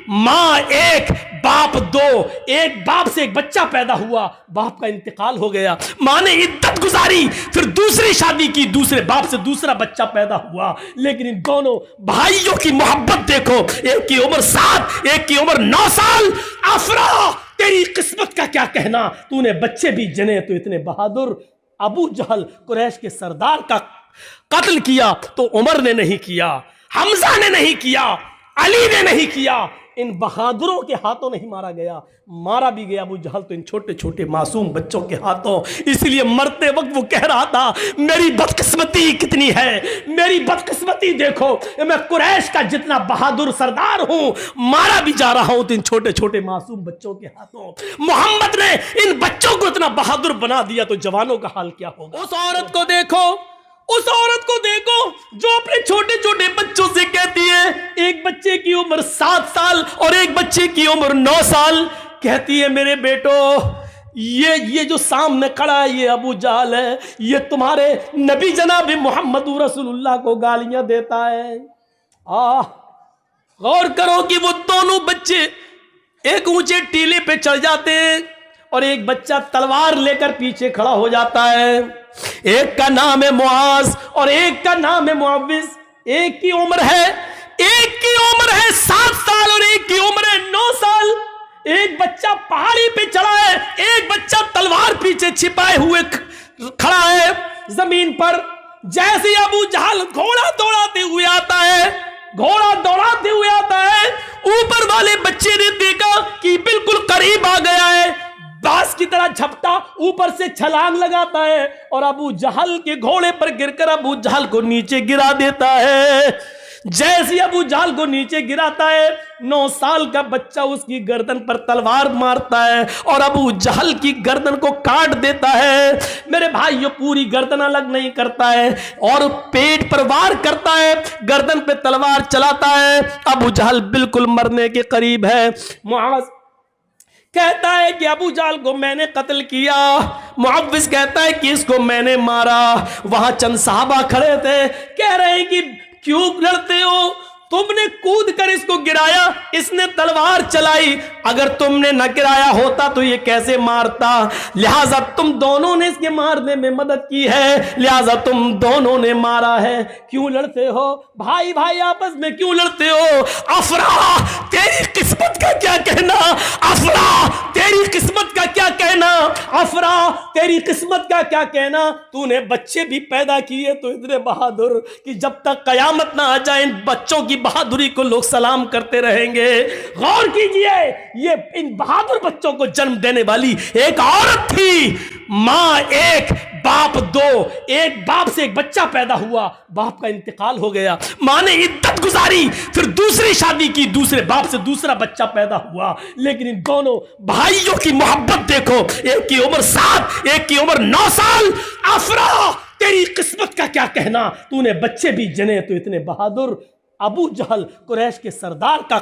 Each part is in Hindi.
माँ एक बाप दो, एक बाप से एक बच्चा पैदा हुआ, बाप का इंतकाल हो गया, माँ ने इद्दत गुजारी, फिर दूसरी शादी की, दूसरे बाप से दूसरा बच्चा पैदा हुआ। लेकिन इन दोनों भाइयों की मोहब्बत देखो, एक की उम्र 7, एक की उम्र 9 साल। अफरा, तेरी किस्मत का क्या कहना, तूने बच्चे भी जने तो इतने बहादुर। अबू जहल कुरैश के सरदार का कत्ल किया तो उमर ने नहीं किया, हमजा ने नहीं किया, अली ने नहीं किया, इन बहादुरों के हाथों नहीं मारा गया। मारा भी गया अबू जहल तो इन छोटे छोटे मासूम बच्चों के हाथों। इसलिए मरते वक्त वो कह रहा था, मेरी बदकिस्मती कितनी है, मेरी बदकिस्मती देखो, मैं कुरैश का जितना बहादुर सरदार हूं, मारा भी जा रहा हूं तो इन छोटे छोटे मासूम बच्चों के हाथों। मोहम्मद ने इन बच्चों को इतना बहादुर बना दिया तो जवानों का हाल क्या होगा। उस औरत को देखो, उस औरत को देखो जो अपने छोटे छोटे बच्चों से कहती है, एक बच्चे की उम्र 7 साल और एक बच्चे की उम्र 9 साल, कहती है मेरे बेटो, ये जो सामने खड़ा है ये अबू जहल है, ये तुम्हारे नबी जनाब मोहम्मद रसूलुल्लाह को गालियां देता है। गौर करो कि वो दोनों बच्चे एक ऊंचे टीले पे चढ़ जाते हैं और एक बच्चा तलवार लेकर पीछे खड़ा हो जाता है। एक का नाम है मुआज और एक का नाम है मुअव्विज। एक की उम्र है 7 साल और एक की उम्र है 9 साल। एक बच्चा पहाड़ी पे चढ़ा है, एक बच्चा तलवार पीछे छिपाए हुए खड़ा है जमीन पर। जैसे अबू जहल घोड़ा दौड़ाते हुए आता है, ऊपर वाले बच्चे ने देखा कि बिल्कुल करीब आ गया है, बास की तरह झपटा ऊपर से छलांग लगाता है और अबू जहल के घोड़े पर गिरकर अबू जहल को नीचे गिरा देता है। जैसे अबू जहल को नीचे गिराता है, 9 साल का बच्चा उसकी गर्दन पर तलवार मारता है और अबू जहल की गर्दन को काट देता है। मेरे भाइयों, पूरी गर्दन अलग नहीं करता है और पेट पर वार करता है, गर्दन पे तलवार चलाता है। अबू जहल बिल्कुल मरने के करीब है। मुआज कहता है कि अबू जहल को मैंने कत्ल किया, मुअव्विज कहता है कि इसको मैंने मारा। वहां चंद साहबा खड़े थे, कह रहे हैं कि क्यों लड़ते हो, तुमने कूद कर इसको गिराया, इसने तलवार चलाई, अगर तुमने न गिराया होता तो ये कैसे मारता, लिहाजा तुम दोनों ने इसके मारने में मदद की है, लिहाजा तुम दोनों ने मारा है। क्यों लड़ते हो भाई, भाई आपस में क्यों लड़ते हो। अफरा, तेरी किस्मत का क्या कहना, अफरा तेरी किस्मत का क्या कहना, अफरा तेरी किस्मत का क्या कहना, तूने बच्चे भी पैदा किए तो इतने बहादुर कि जब तक कयामत ना आ जाए इन बच्चों की बहादुरी को लोग सलाम करते रहेंगे। गौर कीजिए, ये इन बहादुर बच्चों को जन्म देने वाली एक औरत थी। मां एक बाप दो, एक बाप से एक बच्चा पैदा हुआ, बाप का इंतकाल हो गया, मां ने इद्दत गुजारी, फिर दूसरी शादी की, दूसरे बाप से दूसरा बच्चा पैदा हुआ। लेकिन इन दोनों भाइयों की मोहब्बत देखो, एक की उम्र 7, एक की उम्र 9 साल। अफरा, तेरी किस्मत का क्या कहना, तूने बच्चे भी जने तो इतने बहादुर। अबू जहल कुरैश के सरदार का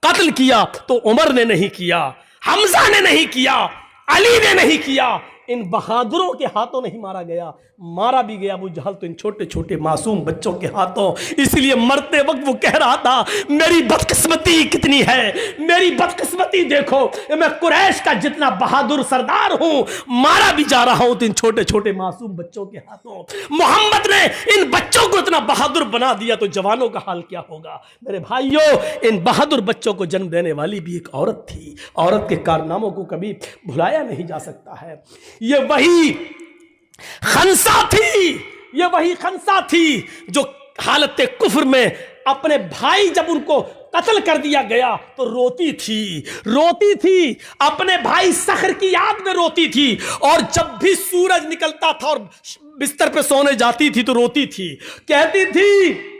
कत्ल किया तो उमर ने नहीं किया, हमजा ने नहीं किया, अली ने नहीं किया, इन बहादुरों के हाथों नहीं मारा गया। मारा भी गया अबू जहल तो इन छोटे छोटे मासूम बच्चों के हाथों। इसलिए मरते वक्त वो कह रहा था, मेरी बदकिस्मती कितनी है, मेरी बदकिस्मती देखो, मैं कुरैश का जितना बहादुर सरदार हूं, मारा भी जा रहा हूं तो इन छोटे छोटे मासूम बच्चों के हाथों। मोहम्मद ने इन बच्चों को इतना बहादुर बना दिया तो जवानों का हाल क्या होगा। मेरे भाइयों, इन बहादुर बच्चों को जन्म देने वाली भी एक औरत थी। औरत के कारनामों को कभी भुलाया नहीं जा सकता है। ये वही खंसा थी जो हालत कुफ्र में अपने भाई, जब उनको कत्ल कर दिया गया तो रोती थी, अपने भाई सखर की याद में रोती थी, और जब भी सूरज निकलता था और बिस्तर पे सोने जाती थी तो रोती थी, कहती थी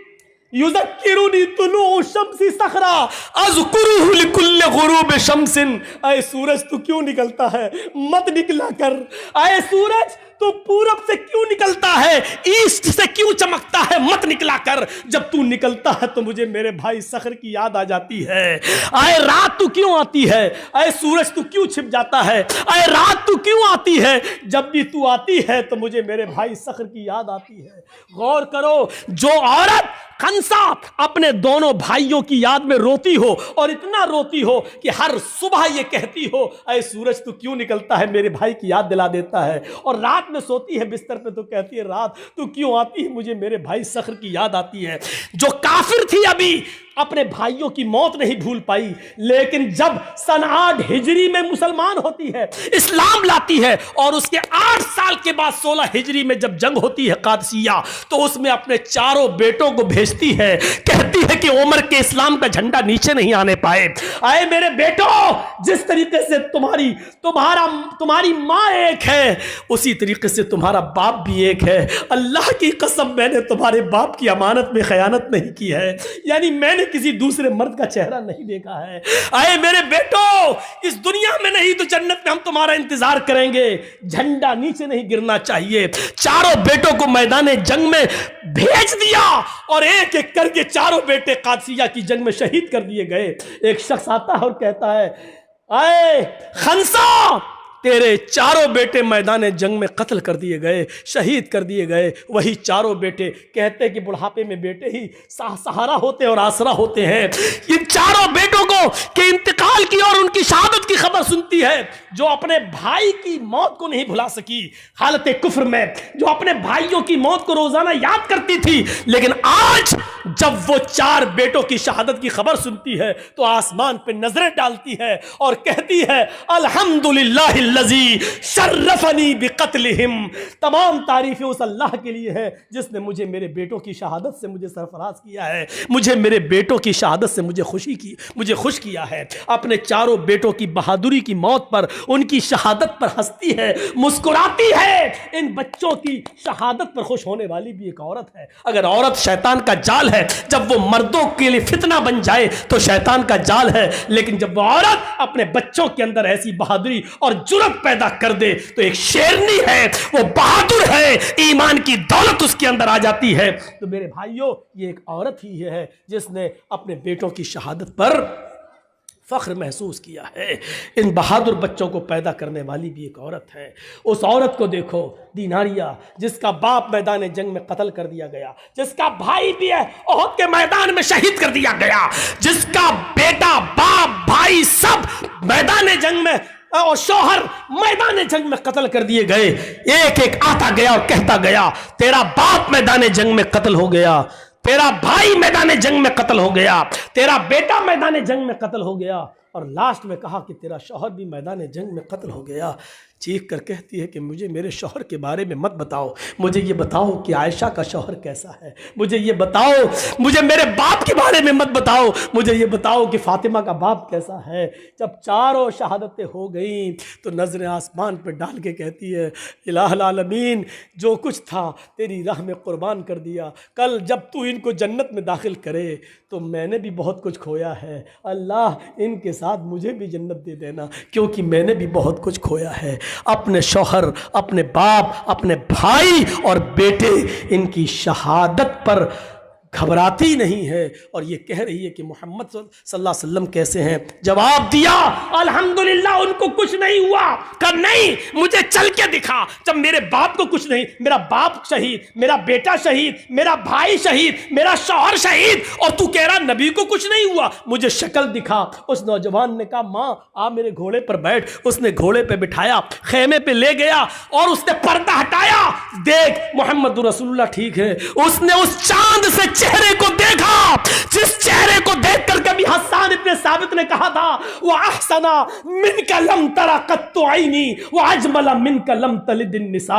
युज़क्किरुनी तुलू शम्सी सखरा अज़कुरुहु लिकुल्लि गुरूब शम्सिन। ऐ सूरज तू क्यों निकलता है, मत निकला कर। ऐ सूरज तू पूरब से क्यों निकलता है, ईस्ट से क्यों चमकता है, मत निकला कर। जब तू निकलता है तो मुझे मेरे भाई सखर की याद आ जाती है। आए रात तू क्यों आती है, आए सूरज तू क्यों छिप जाता है, आए रात तू क्यों आती है। जब भी तू आती है तो मुझे मेरे भाई सखर की याद आती है। गौर करो, जो औरत खंसा अपने दोनों भाइयों की याद में रोती हो और इतना रोती हो कि हर सुबह ये कहती हो, ऐ सूरज तू क्यों निकलता है, मेरे भाई की याद दिला देता है। और रात में सोती है बिस्तर पे तो कहती है, रात तू क्यों आती है, मुझे मेरे भाई सखर की याद आती है। जो काफिर थी अभी अपने भाइयों की मौत नहीं भूल पाई, लेकिन जब सन 8 हिजरी में मुसलमान होती है, इस्लाम लाती है, और उसके 8 साल के बाद 16 हिजरी में जब जंग होती है कादसिया, तो उसमें अपने चारों बेटों को भेजती है, कहती है कि उमर के इस्लाम का झंडा नीचे नहीं आने पाए। आए मेरे बेटों, जिस तरीके से तुम्हारी मां एक है, उसी तरीके से तुम्हारा बाप भी एक है। अल्लाह की कसम, मैंने तुम्हारे बाप की अमानत में खयानत नहीं की है, यानी मैंने किसी दूसरे मर्द का चेहरा नहीं देखा है। आए मेरे बेटो, इस दुनिया में नहीं तो जन्नत में हम तुम्हारा इंतजार करेंगे। झंडा नीचे नहीं गिरना चाहिए। चारों बेटों को मैदान जंग में भेज दिया और एक एक करके चारों बेटे कादसिया की जंग में शहीद कर दिए गए। एक शख्स आता है और कहता है, आए खंसा, तेरे चारों बेटे मैदान जंग में कत्ल कर दिए गए, शहीद कर दिए गए। वही चारों बेटे कहते कि बुढ़ापे में बेटे ही सहारा होते और आसरा होते हैं। इन चारों बेटों को के इंतकाल की और उनकी शहादत की खबर सुनती है, जो अपने भाई की मौत को नहीं भुला सकी हालत कुफ्र में, जो अपने भाइयों की मौत को रोजाना याद करती थी, लेकिन आज जब वो 4 बेटों की शहादत की खबर सुनती है तो आसमान पे नजरें डालती है और कहती है, अल्हम्दुलिल्लाह लजी शर्रफनी बिकत्लिहिम। तमाम तारीफें उस अल्लाह के लिए है जिसने मुझे मेरे बेटों की शहादत से मुझे सरफराज किया है, मुझे मेरे बेटों की शहादत से मुझे खुश किया है। अपने चारों बेटों की बहादुरी की मौत पर, उनकी शहादत पर हंसती है, मुस्कुराती है। इन बच्चों की शहादत पर खुश होने वाली भी एक औरत है। अगर औरत शैतान का जाल है, जब वो मर्दों के लिए फितना बन जाए तो शैतान का जाल है, लेकिन जब वो औरत अपने बच्चों के अंदर ऐसी बहादुरी और जुर्रत पैदा कर दे तो एक शेरनी है, वो बहादुर है, ईमान की दौलत उसके अंदर आ जाती है। तो मेरे भाइयों, ये एक औरत ही है जिसने अपने बेटों की शहादत पर फख्र महसूस किया है। इन बहादुर बच्चों को पैदा करने वाली भी एक औरत है। उस औरत को देखो, दीनारिया, जिसका बाप मैदान जंग में कत्ल कर दिया गया, जिसका भाई भी है ओहद के मैदान में शहीद कर दिया गया, जिसका बेटा, बाप, भाई सब मैदान जंग में और शौहर मैदान जंग में कत्ल कर दिए गए। एक एक आता गया और कहता गया, तेरा बाप मैदान जंग में कत्ल हो गया, तेरा भाई मैदान जंग में कत्ल हो गया, तेरा बेटा मैदान जंग में कत्ल हो गया, और लास्ट में कहा कि तेरा शौहर भी मैदान जंग में कत्ल हो गया। चीख कर कहती है कि मुझे मेरे शौहर के बारे में मत बताओ, मुझे ये बताओ कि आयशा का शौहर कैसा है, मुझे ये बताओ, मुझे मेरे बाप के बारे में मत बताओ, मुझे ये बताओ कि फातिमा का बाप कैसा है। जब चारों शहादतें हो गई तो नजरें आसमान पर डाल के कहती है, इलाहुल आलमीन, जो कुछ था तेरी राह में कुर्बान कर दिया, कल जब तू इनको जन्नत में दाखिल करे तो मैंने भी बहुत कुछ खोया है। अल्लाह, इनके साथ मुझे भी जन्नत दे देना, क्योंकि मैंने भी बहुत कुछ खोया है। अपने शौहर, अपने बाप, अपने भाई और बेटे, इनकी शहादत पर घबराती नहीं है और ये कह रही है कि मोहम्मद सल्लल्लाहु अलैहि वसल्लम कैसे हैं। जवाब दिया, अल्हम्दुलिल्लाह, उनको कुछ नहीं हुआ। कर नहीं, मुझे चल के दिखा। जब मेरे बाप को कुछ नहीं, मेरा बाप शहीद, मेरा बेटा शहीद, मेरा भाई शहीद, मेरा शौहर शहीद, और तू कह रहा नबी को कुछ नहीं हुआ, मुझे शक्ल दिखा। उस नौजवान ने कहा, माँ आ मेरे घोड़े पर बैठ। उसने घोड़े पे बिठाया, खेमे पे ले गया और उसने पर्दा हटाया। देख, मोहम्मद रसूलुल्लाह ठीक है। उसने उस चांद से चेहरे को देखा, जिस चेहरे को देखकर कभी हस्सान इब्ने साबित ने कहा था, वो अहसना मिनका लम तरा कत्तु आईनी वो अजमला मिनका लम तलिदिन निसा।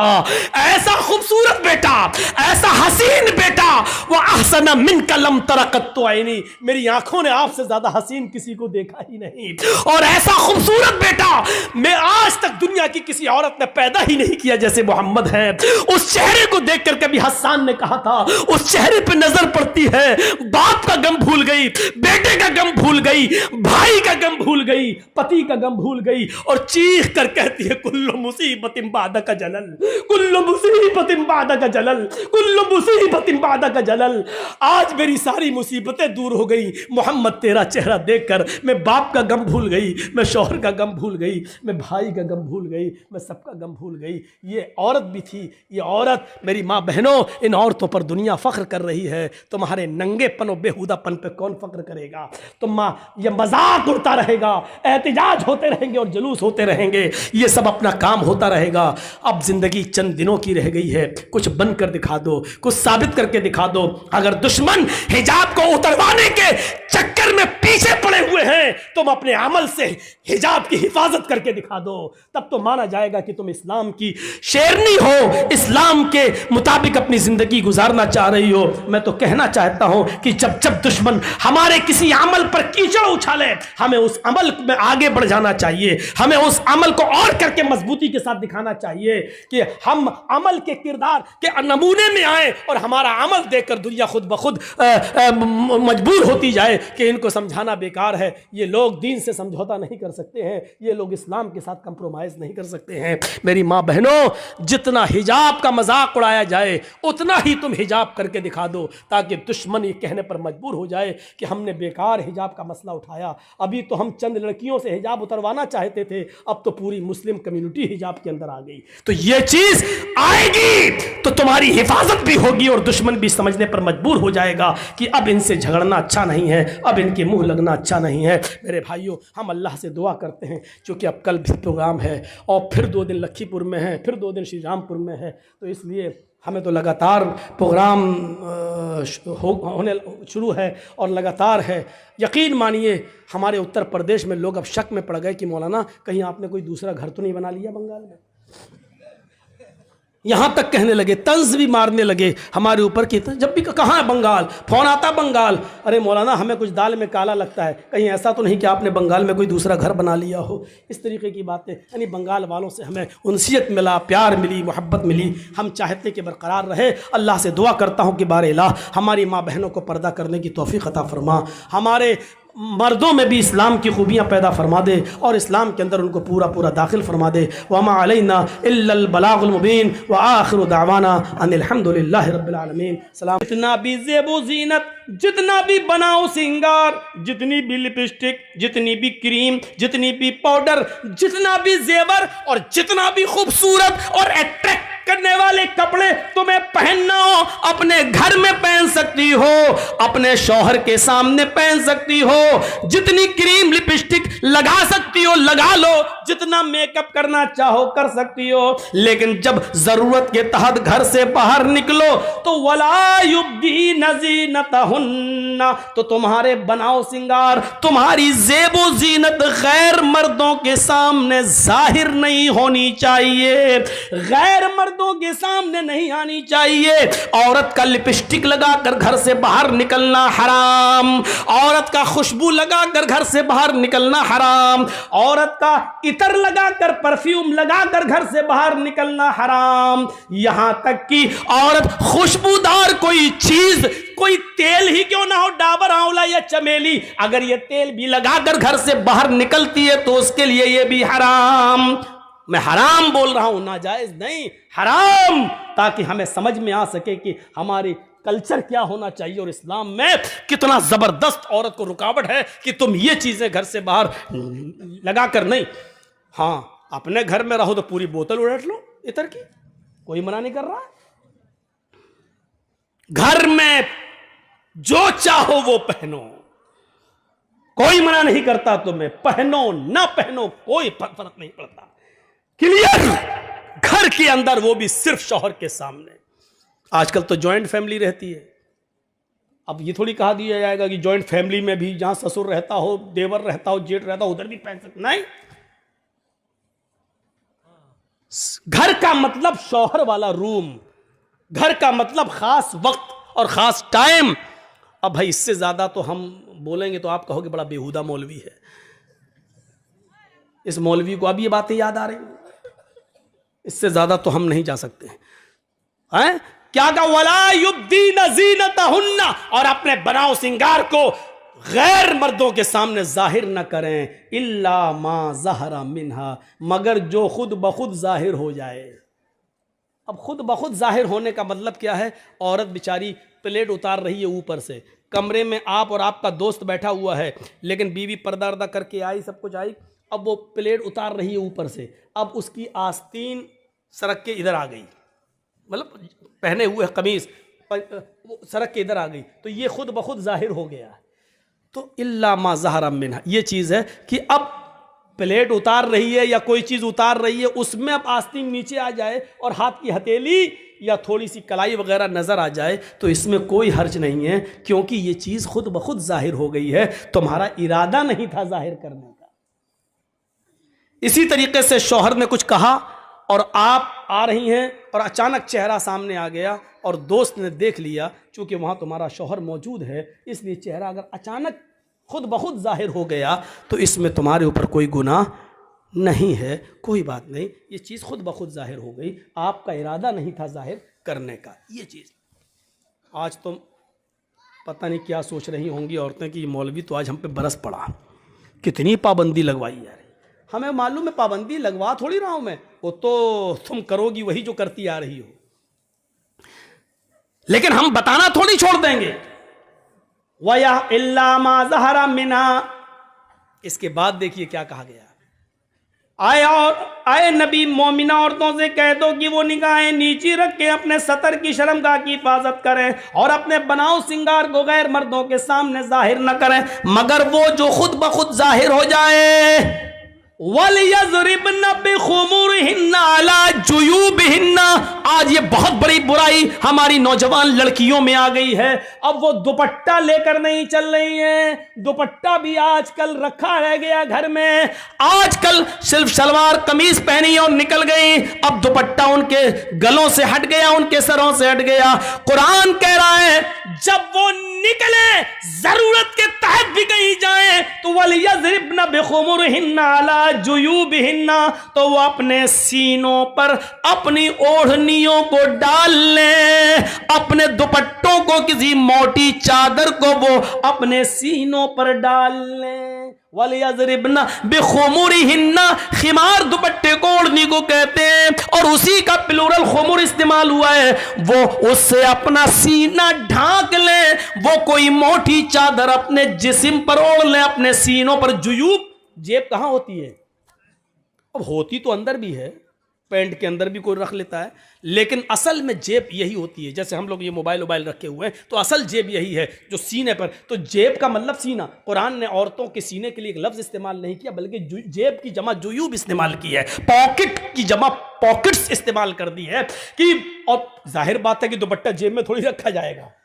ऐसा खूबसूरत बेटा, ऐसा हसीन बेटा, वो अहसना मिनका लम तरा कत्तु आईनी, मेरी आंखों ने आपसे ज्यादा हसीन किसी को देखा ही नहीं। और ऐसा खूबसूरत बेटा मैं आज तक दुनिया की किसी औरत ने पैदा ही नहीं किया जैसे मोहम्मद है। उस चेहरे को देखकर कभी हस्सान ने कहा था, उस चेहरे पर नजर पड़ती है, बाप का गम भूल गई, बेटे का गम भूल गई, भाई का गम भूल गई, पति का गम भूल गई और चीख कर कहती है कुल्लु मुसीबतिन बादा का जलल, कुल्लु मुसीबतिन बादा का जलल, कुल्लु मुसीबतिन बादा का जलल। आज मेरी सारी मुसीबतें दूर हो गई मोहम्मद, तेरा चेहरा देखकर। मैं बाप का गम भूल गई, मैं शौहर का गम भूल गई, मैं भाई का गम भूल गई, मैं सबका गम भूल गई। ये औरत भी थी, ये औरत, मेरी माँ बहनों, इन औरतों पर दुनिया फख्र कर रही है। तुम्हारे नंगेपन और बेहुदापन पे कौन फख्र करेगा? तुम ये मजाक उड़ता रहेगा, एहतिजाज होते रहेंगे और जुलूस होते रहेंगे, ये सब अपना काम होता रहेगा। अब जिंदगी चंद दिनों की रह गई है, कुछ बनकर दिखा दो, कुछ साबित करके दिखा दो। अगर दुश्मन हिजाब को उतरवाने के चक्कर में पीछे पड़े हुए हैं, तुम अपने अमल से हिजाब की हिफाजत करके दिखा दो, तब तो माना जाएगा कि तुम इस्लाम की शेरनी हो, इस्लाम के मुताबिक अपनी जिंदगी गुजारना चाह रही हो। मैं तो कहना चाहता हूं कि जब जब दुश्मन हमारे किसी अमल पर कीचड़ उछाले, हमें उस अमल में आगे बढ़ जाना चाहिए, हमें उस अमल को और करके मजबूती के साथ दिखाना चाहिए कि हम अमल के किरदार के नमूने में आए और हमारा अमल देखकर दुनिया खुद ब खुद मजबूर होती जाए कि इनको समझाना बेकार है, ये लोग दीन से समझौता नहीं कर सकते हैं, ये लोग इस्लाम के साथ कंप्रोमाइज नहीं कर सकते हैं। मेरी माँ बहनों, जितना हिजाब का मजाक उड़ाया जाए उतना ही तुम हिजाब करके दिखा दो, ताकि दुश्मन ये कहने पर मजबूर हो जाए कि हमने बेकार हिजाब का मसला उठाया। अभी तो हम चंद लड़कियों से हिजाब उतरवाना चाहते थे, अब तो पूरी मुस्लिम कम्युनिटी हिजाब के अंदर आ गई। तो ये चीज आएगी तो तुम्हारी हिफाजत भी होगी और दुश्मन भी समझने पर मजबूर हो जाएगा कि अब इनसे झगड़ना अच्छा नहीं है, अब इनके मुंह लगना अच्छा नहीं है। मेरे भाइयों, हम अल्लाह से दुआ करते हैं, क्योंकि अब कल भी प्रोग्राम है और फिर 2 दिन लखीपुर में है, फिर 2 दिन श्री रामपुर में है, तो इसलिए हमें तो लगातार प्रोग्राम होने शुरू है और लगातार है। यकीन मानिए हमारे उत्तर प्रदेश में लोग अब शक में पड़ गए कि मौलाना कहीं आपने कोई दूसरा घर तो नहीं बना लिया बंगाल में। यहां तक कहने लगे, तंज भी मारने लगे हमारे ऊपर कि जब भी कहाँ है बंगाल, फोन आता बंगाल, अरे मौलाना हमें कुछ दाल में काला लगता है, कहीं ऐसा तो नहीं कि आपने बंगाल में कोई दूसरा घर बना लिया हो। इस तरीके की बातें, यानी बंगाल वालों से हमें उनसियत मिला, प्यार मिली, मोहब्बत मिली। हम चाहते कि बरकरार रहे। अल्लाह से दुआ करता हूँ कि बारे इलाह हमारी माँ बहनों को पर्दा करने की तौफीक अता फरमा, हमारे मर्दों में भी इस्लाम की खूबियाँ पैदा फरमा दे और इस्लाम के अंदर उनको पूरा पूरा दाखिल फरमा दे। वमा अलैना इल्लल बलागुल मुबीन व आखिरु दावाना अनिल हम्दुलिल्लाहि रब्बिल आलमीन। सलाम। जितना भी ज़ेबो ज़ीनत, जितना भी बनाओ सिंगार, जितनी भी लिपस्टिक, जितनी भी क्रीम, जितनी भी पाउडर, जितना भी जेवर और जितना भी खूबसूरत और अट्रैक्ट करने वाले कपड़े तुम्हें पहनना हो, अपने घर में पहन सकती हो, अपने शौहर के सामने पहन सकती हो, जितनी क्रीम लिपस्टिक लगा सकती हो लगा लो, जितना मेकअप करना चाहो कर सकती हो, लेकिन जब जरूरत के तहत घर से बाहर निकलो तो वला युब्दीना ज़ीनतहुन्ना, तो तुम्हारे बनाओ सिंगार, तुम्हारी ज़ेबो ज़ीनत गैर मर्दों के सामने जाहिर नहीं होनी चाहिए, गैर मर्दों के सामने नहीं आनी चाहिए। औरत का लिपस्टिक लगाकर घर से बाहर निकलना हराम, औरत का खुशबू लगाकर घर से बाहर निकलना हराम, औरत का इतर लगाकर, परफ्यूम लगाकर घर से बाहर निकलना हराम। यहां तक कि औरत खुशबूदार कोई चीज, कोई तेल ही क्यों ना हो, डाबर आंवला या चमेली, अगर ये तेल भी लगाकर घर से बाहर निकलती है तो उसके लिए ये भी हराम। मैं हराम बोल रहा हूं, नाजायज नहीं, हराम, ताकि हमें समझ में आ सके कि हमारी कल्चर क्या होना चाहिए और इस्लाम में कितना जबरदस्त औरत को रुकावट है कि तुम ये चीजें घर से बाहर लगाकर नहीं। हाँ, अपने घर में रहो तो पूरी बोतल उलट लो इतर की, कोई मना नहीं कर रहा। घर में जो चाहो वो पहनो, कोई मना नहीं करता, तुम्हें पहनो ना पहनो कोई फर्क नहीं पड़ता। क्लियर? घर के अंदर, वो भी सिर्फ शौहर के सामने। आजकल तो जॉइंट फैमिली रहती है, अब ये थोड़ी कहा दिया जाएगा कि जॉइंट फैमिली में भी जहां ससुर रहता हो, देवर रहता हो, जेठ रहता हो, उधर भी पहन सकते, नहीं। घर का मतलब शौहर वाला रूम, घर का मतलब खास वक्त और खास टाइम। अब भाई इससे ज्यादा तो हम बोलेंगे तो आप कहोगे बड़ा बेहुदा मौलवी है। इस मौलवी को अब ये बातें याद आ रही हैं, इससे ज्यादा तो हम नहीं जा सकते हैं। क्या कहा, वला युब्दीना ज़ीनतहुन्ना, और अपने बनाव सिंगार को गैर मर्दों के सामने जाहिर न करें, इल्ला मा ज़हरा मिन्हा, मगर जो खुद ब खुद जाहिर हो जाए। अब खुद ब खुद जाहिर होने का मतलब क्या है, औरत बेचारी प्लेट उतार रही है ऊपर से, कमरे में आप और आपका दोस्त बैठा हुआ है, लेकिन बीवी पर्दा वर्दा करके आई, सब कुछ आई, अब वो प्लेट उतार रही है ऊपर से, अब उसकी आस्तीन सड़क के इधर आ गई, मतलब पहने हुए कमीज सड़क के इधर आ गई, तो ये खुद ब खुद जाहिर हो गया। तो इल्ला मा ज़हरा मिन्हा, ये चीज़ है कि अब प्लेट उतार रही है या कोई चीज़ उतार रही है, उसमें अब आस्तीन नीचे आ जाए और हाथ की हथेली या थोड़ी सी कलाई वगैरह नज़र आ जाए, तो इसमें कोई हर्ज नहीं है, क्योंकि ये चीज़ खुद ब खुद जाहिर हो गई है, तुम्हारा इरादा नहीं था जाहिर करने का। इसी तरीके से शौहर ने कुछ कहा और आप आ रही हैं और अचानक चेहरा सामने आ गया और दोस्त ने देख लिया, चूंकि वहाँ तुम्हारा शौहर मौजूद है, इसलिए चेहरा अगर अचानक खुद ब खुद जाहिर हो गया तो इसमें तुम्हारे ऊपर कोई गुनाह नहीं है, कोई बात नहीं, ये चीज़ खुद ब खुद जाहिर हो गई, आपका इरादा नहीं था जाहिर करने का। ये चीज़ आज तुम पता नहीं क्या सोच रही होंगी औरतें कि मौलवी तो आज हम पे बरस पड़ा, कितनी पाबंदी लगवाई यार। हमें मालूम है पाबंदी लगवा थोड़ी रहा हूं मैं, वो तो तुम करोगी वही जो करती आ रही हो, लेकिन हम बताना थोड़ी छोड़ देंगे। वया इल्ला मा ज़हरा मिन्हा, इसके बाद देखिए क्या कहा गया, आए नबी मोमिना औरतों से कह दो कि वो निगाहें नीची रख के अपने सतर की शर्मगाह की हिफाजत करें और अपने बनाव सिंगार को गैर मर्दों के सामने जाहिर न करें, मगर वो जो खुद ब खुद जाहिर हो जाए। वलियज़रिबना बिखुमुरिहिन्ना अला जुयूबिहिन्ना, आज ये बहुत बड़ी बुराई हमारी नौजवान लड़कियों में आ गई है। अब वो दुपट्टा लेकर नहीं चल रही हैं, दुपट्टा भी आजकल रखा रह गया घर में, आजकल सिर्फ सलवार कमीज पहनी और निकल गई, अब दुपट्टा उनके गलों से हट गया, उनके सरों से हट गया। कुरान कह रहा है जब वो निकले, जरूरत के तहत भी कहीं जाए, तो वलियज़रिबना बिखुमुरिहिन्ना अला जुयूबिहिन्ना, तो वो अपने सीनों पर अपनी ओढ़नियों को डाल लें, अपने दुपट्टों को, किसी मोटी चादर को वो अपने सीनों पर डाल लें। वलियज़रिबना बिखुमुरिहिन्ना, खिमार दुपट्टे को ओढ़नी को कहते हैं, और उसी का प्लूरल खुमुर इस्तेमाल हुआ है, वो उससे अपना सीना ढांक लें, वो कोई मोटी चादर अपने जिस्म पर ओढ़ लें, अपने सीनों पर। जुयूब, जेब कहां होती है? अब होती तो अंदर भी है, पैंट के अंदर भी कोई रख लेता है, लेकिन असल में जेब यही होती है। जैसे हम लोग ये मोबाइल रखे हुए हैं, तो असल जेब यही है जो सीने पर। तो जेब का मतलब सीना। कुरान ने औरतों के सीने के लिए एक लफ्ज इस्तेमाल नहीं किया, बल्कि जेब की जमा जुयूब इस्तेमाल की है, पॉकेट की जमा पॉकेट्स इस्तेमाल कर दी है कि, और जाहिर बात है कि दुपट्टा जेब में थोड़ी रखा जाएगा।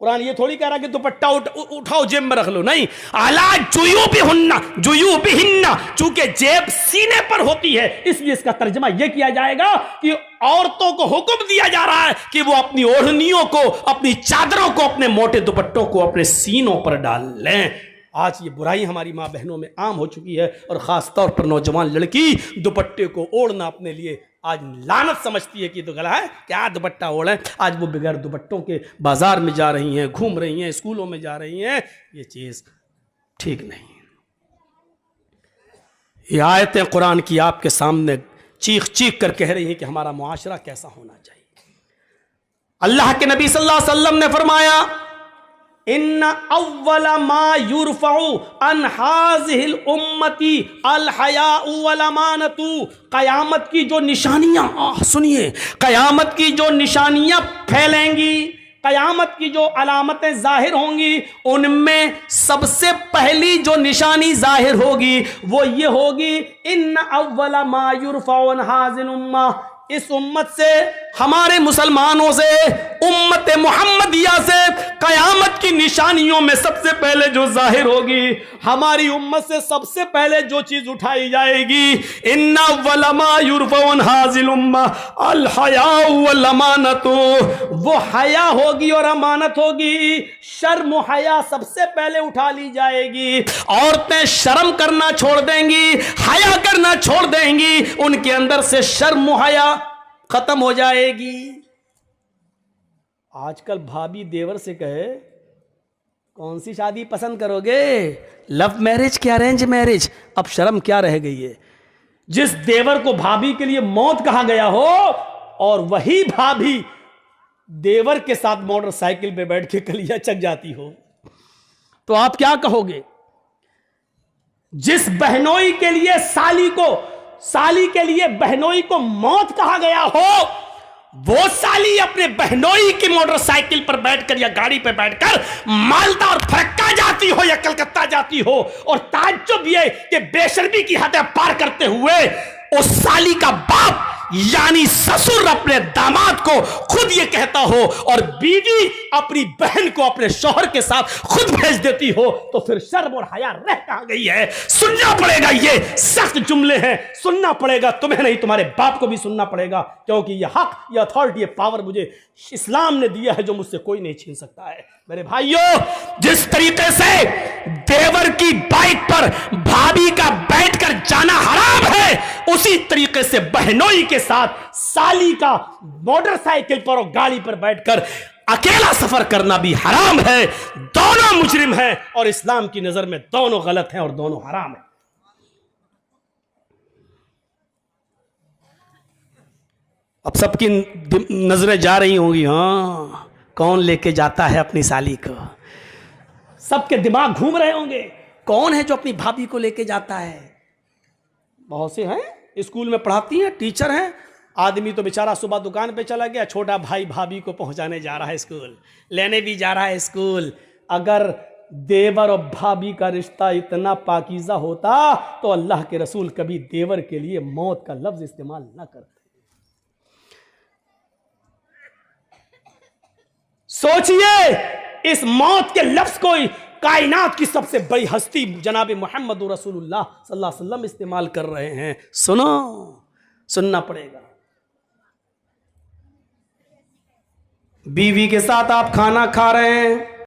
कुरान ये थोड़ी कह रहा कि दुपट्टा उठाओ जेब में रख लो, नहीं, अला जुयूबिहिन्ना, चूंकि जेब सीने पर होती है, इसलिए इसका तर्जुमा यह किया जाएगा कि औरतों को हुक्म दिया जा रहा है कि वो अपनी ओढ़नियों को, अपनी चादरों को, अपने मोटे दुपट्टों को अपने सीनों पर डाल लें। आज ये बुराई हमारी माँ बहनों में आम हो चुकी है, और खास तौर पर नौजवान लड़की दुपट्टे को ओढ़ना अपने लिए आज लानत समझती है कि तो गला है, क्या दुपट्टा ओढ़े। आज वो बगैर दुपट्टों के बाजार में जा रही हैं, घूम रही हैं, स्कूलों में जा रही हैं, ये चीज़ ठीक नहीं। ये आयतें कुरान की आपके सामने चीख चीख कर कह रही हैं कि हमारा मुआशरा कैसा होना चाहिए। अल्लाह के नबी सल्लल्लाहु अलैहि वसल्लम ने फरमाया, इन्ना अव्वला मा युरफउ अन हाज़िहिल उम्मती अल हयाउ वल अमानतु, क़यामत की जो निशानियां, सुनिए, क़यामत की जो निशानियां फैलेंगी, क़यामत की जो अलामतें जाहिर होंगी, उनमें सबसे पहली जो निशानी जाहिर होगी वो ये होगी, इन्ना अव्वला मा युरफउ अन हाज़िल उम्मा, इस उम्मत से, हमारे मुसलमानों से, उम्मत मुहम्मदिया से कयामत की निशानियों में सबसे पहले जो जाहिर होगी, हमारी उम्मत से सबसे पहले जो चीज उठाई जाएगी, इन्ना वलमा युरफउन हाजिल उम्मा अल हयाउ वल अमानतु, वो हया होगी और अमानत होगी। शर्म हया सबसे पहले उठा ली जाएगी। औरतें शर्म करना छोड़ देंगी, हया करना छोड़ देंगी, उनके अंदर से शर्म हया खत्म हो जाएगी। आजकल भाभी देवर से कहे कौन सी शादी पसंद करोगे, लव मैरिज क्या अरेंज मैरिज, अब शर्म क्या रह गई है। जिस देवर को भाभी के लिए मौत कहा गया हो और वही भाभी देवर के साथ मोटरसाइकिल पे बैठ के कलिया चक जाती हो, तो आप क्या कहोगे। जिस बहनोई के लिए साली के लिए बहनोई को मौत कहा गया हो, वो साली अपने बहनोई की मोटरसाइकिल पर बैठकर या गाड़ी पर बैठकर मालदा और फरक्का जाती हो या कलकत्ता जाती हो, और ताज्जुब ये कि बेशर्मी की हदें पार करते हुए उस साली का बाप यानी ससुर अपने दामाद को खुद ये कहता हो और बीवी अपनी बहन को अपने शौहर के साथ खुद भेज देती हो, तो फिर शर्म और हया रह कहां गई है। सुनना पड़ेगा, ये सख्त जुमले हैं, सुनना पड़ेगा, तुम्हें नहीं तुम्हारे बाप को भी सुनना पड़ेगा, क्योंकि ये हक, ये अथॉरिटी, ये पावर मुझे इस्लाम ने दिया है जो मुझसे कोई नहीं छीन सकता है। मेरे भाइयों, जिस तरीके से देवर की बाइक पर भाभी का बैठकर जाना हराम है, उसी तरीके से बहनोई के साथ साली का मोटरसाइकिल पर और गाड़ी पर बैठकर अकेला सफर करना भी हराम है। दोनों मुजरिम हैं और इस्लाम की नजर में दोनों गलत हैं और दोनों हराम हैं। अब सबकी नजरें जा रही होंगी, हाँ कौन लेके जाता है अपनी साली को, सबके दिमाग घूम रहे होंगे, कौन है जो अपनी भाभी को लेके जाता है। बहुत से हैं, स्कूल में पढ़ाती हैं, टीचर हैं, आदमी तो बेचारा सुबह दुकान पे चला गया, छोटा भाई भाभी को पहुंचाने जा रहा है स्कूल, लेने भी जा रहा है स्कूल। अगर देवर और भाभी का रिश्ता इतना पाकीज़ा होता तो अल्लाह के रसूल कभी देवर के लिए मौत का लफ्ज इस्तेमाल ना करते। सोचिए, इस मौत के लफ्ज को कायनात की सबसे बड़ी हस्ती जनाब मोहम्मद रसूलुल्लाह सल्लल्लाहु अलैहि वसल्लम इस्तेमाल कर रहे हैं। सुनना पड़ेगा। बीवी के साथ आप खाना खा रहे हैं,